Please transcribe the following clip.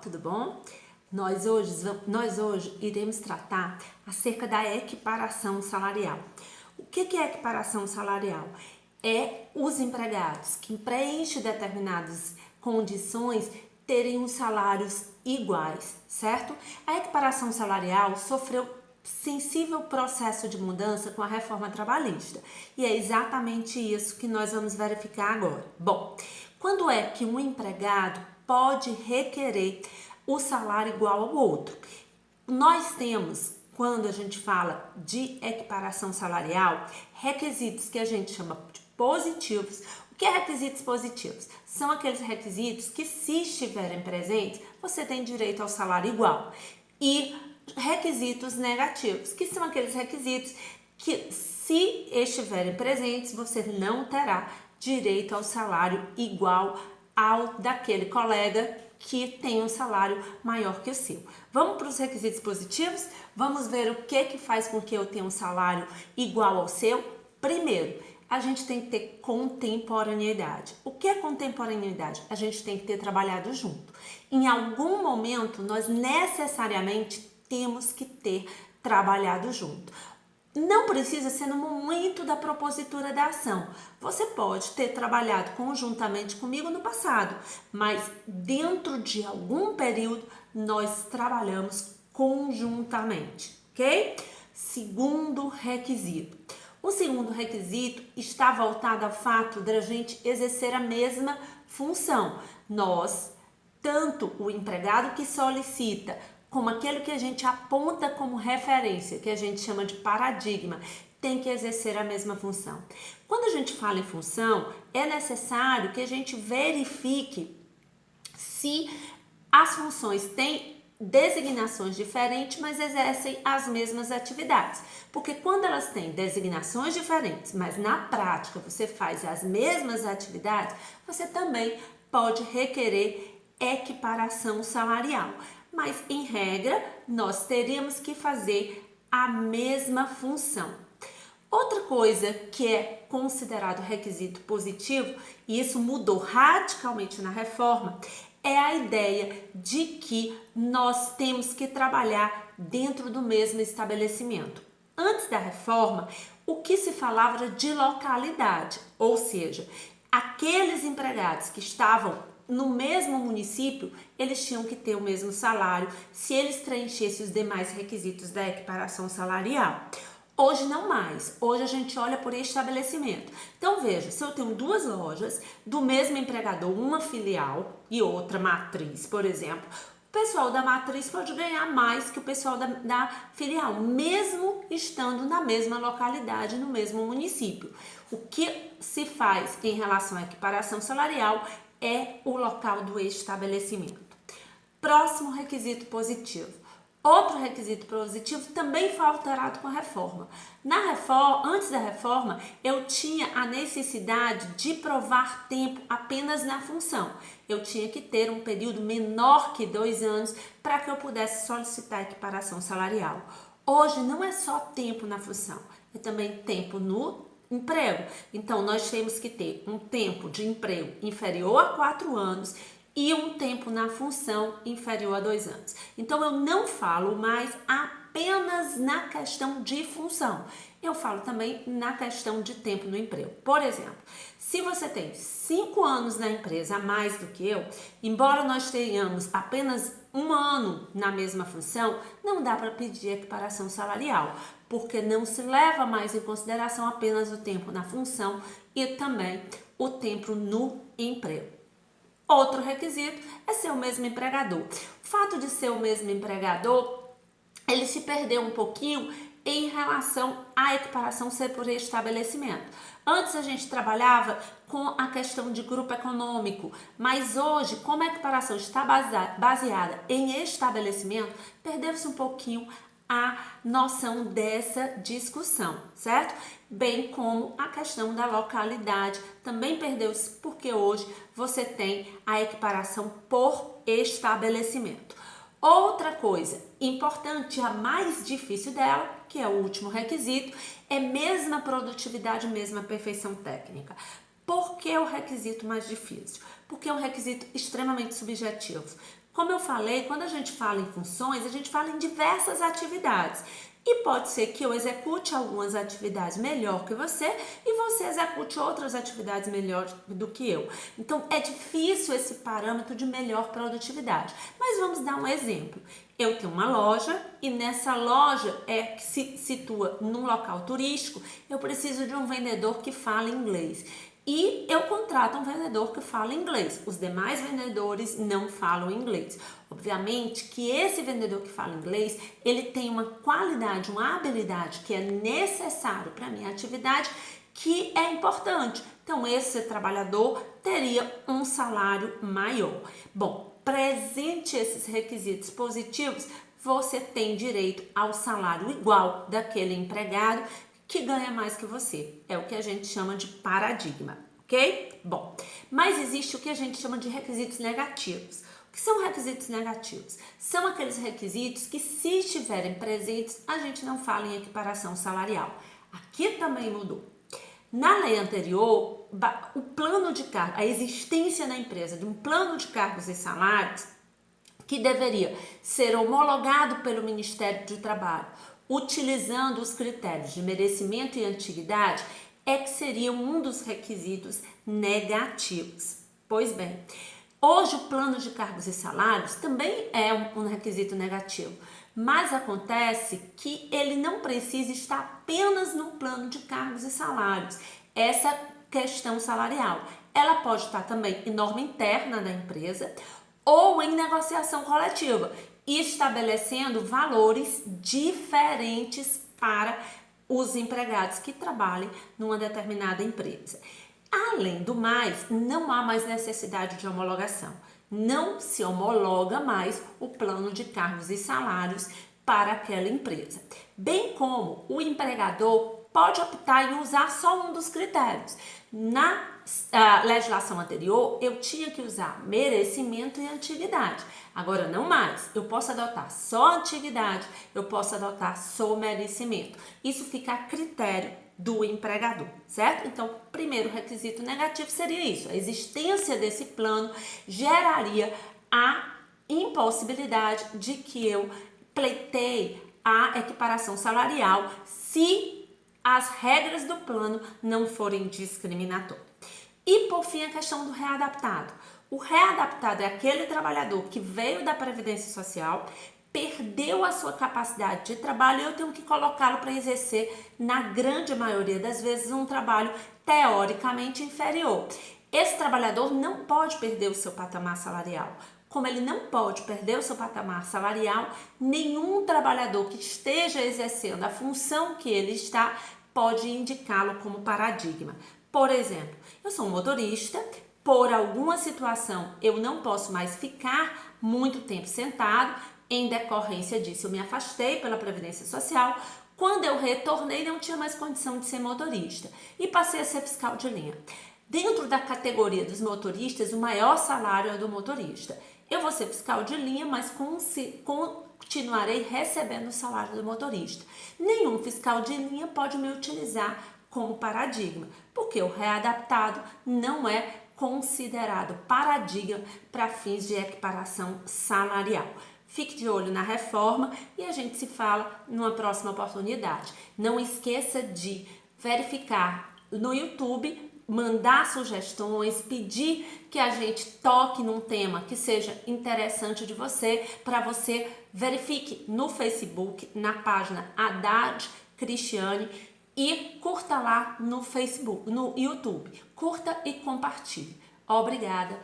tudo bom? Nós hoje iremos tratar acerca da equiparação salarial. O que é equiparação salarial? É os empregados que preenchem determinadas condições terem os salários iguais, certo? A equiparação salarial sofreu sensível processo de mudança com a reforma trabalhista. E é exatamente isso que nós vamos verificar agora. Bom, quando é que um empregado pode requerer o salário igual ao outro? Nós temos, quando a gente fala de equiparação salarial, requisitos que a gente chama de positivos. O que é requisitos positivos? São aqueles requisitos que, se estiverem presentes, você tem direito ao salário igual. E requisitos negativos, que são aqueles requisitos que, se estiverem presentes, você não terá direito ao salário igual ao daquele colega que tem um salário maior que o seu. Vamos para os requisitos positivos? Vamos ver o que faz com que eu tenha um salário igual ao seu? Primeiro, a gente tem que ter contemporaneidade. O que é contemporaneidade? A gente tem que ter trabalhado junto. Em algum momento, nós necessariamente temos que ter trabalhado junto. Não precisa ser no momento da propositura da ação. Você pode ter trabalhado conjuntamente comigo no passado, mas dentro de algum período nós trabalhamos conjuntamente, ok? Segundo requisito. O segundo requisito está voltado ao fato de a gente exercer a mesma função. Nós, tanto o empregado que solicita, como aquele que a gente aponta como referência, que a gente chama de paradigma, tem que exercer a mesma função. Quando a gente fala em função, é necessário que a gente verifique se as funções têm designações diferentes, mas exercem as mesmas atividades. Porque quando elas têm designações diferentes, mas na prática você faz as mesmas atividades, você também pode requerer equiparação salarial. Mas, em regra, nós teríamos que fazer a mesma função. Outra coisa que é considerado requisito positivo, e isso mudou radicalmente na reforma, é a ideia de que nós temos que trabalhar dentro do mesmo estabelecimento. Antes da reforma, o que se falava era de localidade, ou seja, aqueles empregados que estavam no mesmo município, eles tinham que ter o mesmo salário se eles preenchessem os demais requisitos da equiparação salarial. Hoje não mais, hoje a gente olha por estabelecimento. Então veja, se eu tenho duas lojas do mesmo empregador, uma filial e outra matriz, por exemplo, o pessoal da matriz pode ganhar mais que o pessoal da filial, mesmo estando na mesma localidade, no mesmo município. O que se faz em relação à equiparação salarial é o local do estabelecimento. Próximo requisito positivo. Outro requisito positivo também foi alterado com a reforma. Antes da reforma, eu tinha a necessidade de provar tempo apenas na função. Eu tinha que ter um período menor que 2 anos para que eu pudesse solicitar equiparação salarial. Hoje não é só tempo na função, é também tempo no emprego. Então, nós temos que ter um tempo de emprego inferior a 4 anos e um tempo na função inferior a 2 anos. Então, eu não falo mais apenas na questão de função. Eu falo também na questão de tempo no emprego. Por exemplo, se você tem 5 anos na empresa a mais do que eu, embora nós tenhamos apenas 1 ano na mesma função, não dá para pedir equiparação salarial, porque não se leva mais em consideração apenas o tempo na função e também o tempo no emprego. Outro requisito é ser o mesmo empregador. O fato de ser o mesmo empregador, ele se perdeu um pouquinho em relação à equiparação ser por estabelecimento. Antes a gente trabalhava com a questão de grupo econômico, mas hoje, como a equiparação está baseada em estabelecimento, perdeu-se um pouquinho a noção dessa discussão, certo? Bem como a questão da localidade também perdeu-se, porque hoje você tem a equiparação por estabelecimento. Outra coisa importante, a mais difícil dela, que é o último requisito, é mesma produtividade, mesma perfeição técnica. Por que o requisito mais difícil? Porque é um requisito extremamente subjetivo. Como eu falei, quando a gente fala em funções, a gente fala em diversas atividades. E pode ser que eu execute algumas atividades melhor que você e você execute outras atividades melhor do que eu. Então, é difícil esse parâmetro de melhor produtividade. Mas vamos dar um exemplo. Eu tenho uma loja e nessa loja que se situa num local turístico, eu preciso de um vendedor que fale inglês. E eu contrato um vendedor que fala inglês. Os demais vendedores não falam inglês. Obviamente que esse vendedor que fala inglês, ele tem uma qualidade, uma habilidade que é necessário para a minha atividade, que é importante. Então, esse trabalhador teria um salário maior. Bom, presente esses requisitos positivos, você tem direito ao salário igual daquele empregado que ganha mais que você. É o que a gente chama de paradigma, ok? Bom, mas existe o que a gente chama de requisitos negativos. O que são requisitos negativos? São aqueles requisitos que, se estiverem presentes, a gente não fala em equiparação salarial. Aqui também mudou. Na lei anterior, o plano de cargos, a existência na empresa de um plano de cargos e salários que deveria ser homologado pelo Ministério do Trabalho, utilizando os critérios de merecimento e antiguidade, é que seria um dos requisitos negativos. Pois bem, hoje o plano de cargos e salários também é um requisito negativo, mas acontece que ele não precisa estar apenas no plano de cargos e salários, essa questão salarial. Ela pode estar também em norma interna da empresa ou em negociação coletiva, estabelecendo valores diferentes para os empregados que trabalhem numa determinada empresa. Além do mais, não há mais necessidade de homologação. Não se homologa mais o plano de cargos e salários para aquela empresa. Bem como o empregador pode optar em usar só um dos critérios. Na legislação anterior, eu tinha que usar merecimento e antiguidade. Agora não mais. Eu posso adotar só antiguidade, eu posso adotar só merecimento. Isso fica a critério do empregador, certo? Então, o primeiro requisito negativo seria isso. A existência desse plano geraria a impossibilidade de que eu pleiteie a equiparação salarial se as regras do plano não forem discriminatórias. E, por fim, a questão do readaptado. O readaptado é aquele trabalhador que veio da Previdência Social, perdeu a sua capacidade de trabalho e eu tenho que colocá-lo para exercer, na grande maioria das vezes, um trabalho teoricamente inferior. Esse trabalhador não pode perder o seu patamar salarial. Como ele não pode perder o seu patamar salarial, nenhum trabalhador que esteja exercendo a função que ele está pode indicá-lo como paradigma. Por exemplo, eu sou um motorista, por alguma situação eu não posso mais ficar muito tempo sentado, em decorrência disso eu me afastei pela Previdência Social. Quando eu retornei, não tinha mais condição de ser motorista e passei a ser fiscal de linha. Dentro da categoria dos motoristas, o maior salário é do motorista. Eu vou ser fiscal de linha, mas continuarei recebendo o salário do motorista. Nenhum fiscal de linha pode me utilizar como paradigma, porque o readaptado não é considerado paradigma para fins de equiparação salarial. Fique de olho na reforma e a gente se fala numa próxima oportunidade. Não esqueça de verificar no YouTube, mandar sugestões, pedir que a gente toque num tema que seja interessante de você, para você verifique no Facebook, na página Haddad Cristiane, e curta lá no Facebook, no YouTube. Curta e compartilhe. Obrigada.